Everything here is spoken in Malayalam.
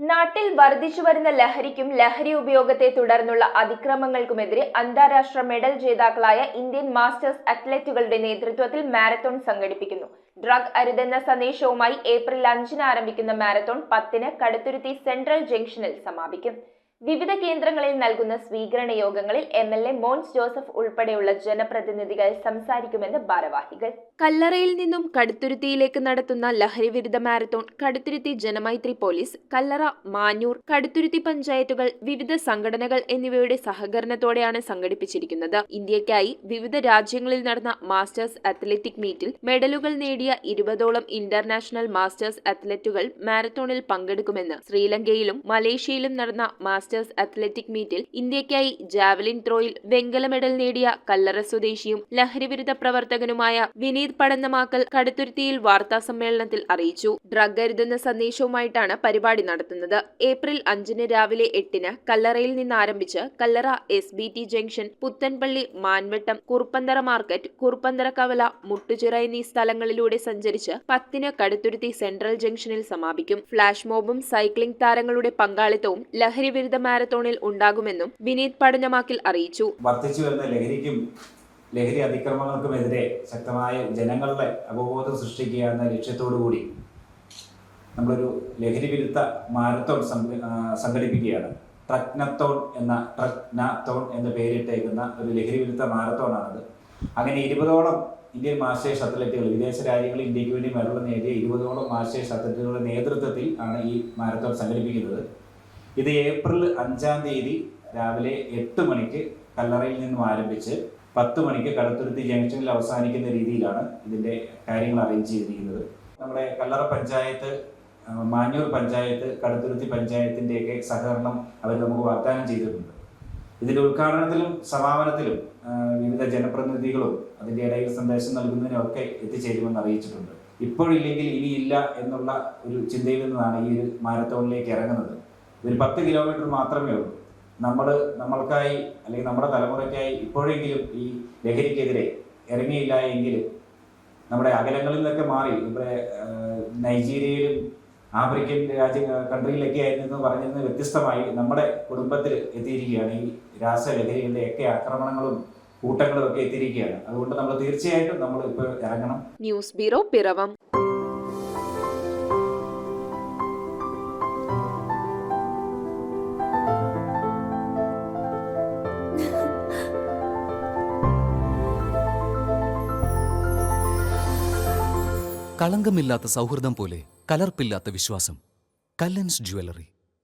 നാട്ടിൽ വർദ്ധിച്ചുവരുന്ന ലഹരിക്കും ലഹരി ഉപയോഗത്തെ തുടർന്നുള്ള അതിക്രമങ്ങൾക്കുമെതിരെ അന്താരാഷ്ട്ര മെഡൽ ജേതാക്കളായ ഇന്ത്യൻ മാസ്റ്റേഴ്സ് അത്ലറ്റുകളുടെ നേതൃത്വത്തിൽ മാരത്തോൺ സംഘടിപ്പിക്കുന്നു. ഡ്രഗ് അരുതെന്ന സന്ദേശവുമായി ഏപ്രിൽ 5-ന് ആരംഭിക്കുന്ന മാരത്തോൺ 10-ന് കടുത്തുരുത്തി സെൻട്രൽ ജംഗ്ഷനിൽ സമാപിക്കും. വിവിധ കേന്ദ്രങ്ങളിൽ നൽകുന്ന സ്വീകരണ യോഗങ്ങളിൽ MLA മോൻസ് ജോസഫ് ഉൾപ്പെടെയുള്ള ജനപ്രതിനിധികൾ സംസാരിക്കുമെന്ന് ഭാരവാഹികൾ. കല്ലറയിൽ നിന്നും കടുത്തുരുത്തിയിലേക്ക് നടത്തുന്ന ലഹരിവിരുദ്ധ മാരത്തോൺ കടുത്തുരുത്തി ജനമൈത്രി പോലീസ്, കല്ലറ, മാഞ്ഞൂർ, കടുത്തുരുത്തി പഞ്ചായത്തുകൾ, വിവിധ സംഘടനകൾ എന്നിവയുടെ സഹകരണത്തോടെയാണ് സംഘടിപ്പിച്ചിരിക്കുന്നത്. ഇന്ത്യയ്ക്കായി വിവിധ രാജ്യങ്ങളിൽ നടന്ന മാസ്റ്റേഴ്സ് അത്ലറ്റിക് മീറ്റിൽ മെഡലുകൾ നേടിയ 20ഓളം ഇന്റർനാഷണൽ മാസ്റ്റേഴ്സ് അത്ലറ്റുകൾ മാരത്തോണിൽ പങ്കെടുക്കുമെന്ന് ശ്രീലങ്കയിലും മലേഷ്യയിലും നടന്ന മാസ്റ്റേഴ്സ് അത്ലറ്റിക് മീറ്റിൽ ഇന്ത്യയ്ക്കായി ജാവലിൻ ത്രോയിൽ വെങ്കല മെഡൽ നേടിയ കല്ലറ സ്വദേശിയും ലഹരിവിരുദ്ധ പ്രവർത്തകനുമായ വിനീത് പടന്നമാക്കൽ കടുത്തുരുത്തിയിൽ വാർത്താ സമ്മേളനത്തിൽ അറിയിച്ചു. ഡ്രഗ് അരുതെന്ന സന്ദേശവുമായിട്ടാണ് പരിപാടി നടത്തുന്നത്. ഏപ്രിൽ 5-ന് രാവിലെ 8-ന് കല്ലറയിൽ നിന്ന് ആരംഭിച്ച് Kallara SBT junction, Puthenpally, Manvettom, Kuruppanthara market, Kuruppanthara കവല, മുട്ടുചിറ എന്നീ സ്ഥലങ്ങളിലൂടെ സഞ്ചരിച്ച് 10-ന് കടുത്തുരുത്തി സെൻട്രൽ ജംഗ്ഷനിൽ സമാപിക്കും. ഫ്ലാഷ് മോബും സൈക്ലിംഗ് താരങ്ങളുടെ പങ്കാളിത്തവും ലഹരിവിരുദ്ധ മാരത്തോണിൽ ഉണ്ടാകുമെന്നും വിനീത് പടന്നമാക്കൽ അറിയിച്ചു. ലഹരി അതിക്രമങ്ങൾക്കുമെതിരെ ശക്തമായ ജനങ്ങളുടെ അവബോധം സൃഷ്ടിക്കുക എന്ന ലക്ഷ്യത്തോടു കൂടി നമ്മളൊരു ലഹരി വിരുദ്ധ മാരത്തോൺ സംഘടിപ്പിക്കുകയാണ്. ട്രക്നത്തോൺ എന്ന പേരിട്ടേക്കുന്ന ഒരു ലഹരി വിരുദ്ധ മാരത്തോണാണത്. അങ്ങനെ 20ഓളം ഇന്ത്യൻ മാസ്റ്റേഴ്സ് അത്ലറ്റുകൾ, വിദേശ രാജ്യങ്ങളിൽ ഇന്ത്യക്ക് വേണ്ടി മെഡൽ നേടിയ 20ഓളം മാസ്റ്റേഴ്സ് അത്ലറ്റുകളുടെ നേതൃത്വത്തിൽ ആണ് ഈ മാരത്തോൺ സംഘടിപ്പിക്കുന്നത്. ഇത് ഏപ്രിൽ 5-ാം തീയതി രാവിലെ 8 മണിക്ക് കല്ലറയിൽ നിന്നും ആരംഭിച്ച് 10 മണിക്ക് കടുത്തുരുത്തി ജംഗ്ഷനിൽ അവസാനിക്കുന്ന രീതിയിലാണ് ഇതിൻ്റെ കാര്യങ്ങൾ അറേഞ്ച് ചെയ്തിരിക്കുന്നത്. നമ്മുടെ കല്ലറ പഞ്ചായത്ത്, മാഞ്ഞൂർ പഞ്ചായത്ത്, കടുത്തുരുത്തി പഞ്ചായത്തിൻ്റെയൊക്കെ സഹകരണം അവർ നമുക്ക് വാഗ്ദാനം ചെയ്തിട്ടുണ്ട്. ഇതിൻ്റെ ഉദ്ഘാടനത്തിലും സമാപനത്തിലും വിവിധ ജനപ്രതിനിധികളും അതിൻ്റെ ഇടയിൽ സന്ദേശം നൽകുന്നതിനൊക്കെ എത്തിച്ചേരുമെന്ന് അറിയിച്ചിട്ടുണ്ട്. ഇപ്പോഴില്ലെങ്കിൽ ഇനിയില്ല എന്നുള്ള ഒരു ചിന്തയിൽ നിന്നാണ് ഈ ഒരു മാരത്തോണിലേക്ക് ഇറങ്ങുന്നത്. ഒരു 10 കിലോമീറ്റർ മാത്രമേ ഉള്ളൂ. നമ്മൾക്കായി അല്ലെങ്കിൽ നമ്മുടെ തലമുറയ്ക്കായി ഇപ്പോഴെങ്കിലും ഈ ലഹരിക്കെതിരെ ഇറങ്ങിയില്ല എങ്കിൽ നമ്മുടെ അകലങ്ങളിൽ നിന്നൊക്കെ മാറി ഇവിടെ നൈജീരിയയിലും ആഫ്രിക്കൻ കൺട്രിയിലൊക്കെ ആയിരുന്നു പറഞ്ഞിരുന്ന വ്യത്യസ്തമായി നമ്മുടെ കുടുംബത്തിൽ എത്തിയിരിക്കുകയാണ്. ഈ രാസലഹരികളുടെ ഒക്കെ ആക്രമണങ്ങളും കൂട്ടങ്ങളും ഒക്കെ എത്തിയിരിക്കുകയാണ്. അതുകൊണ്ട് നമ്മൾ തീർച്ചയായിട്ടും നമ്മൾ ഇപ്പോൾ ഇറങ്ങണം. News bureau, Piravom. കളങ്കമില്ലാത്ത സൗഹൃദം പോലെ കലർപ്പില്ലാത്ത വിശ്വാസം. കല്ലൻസ് ജ്വല്ലറി.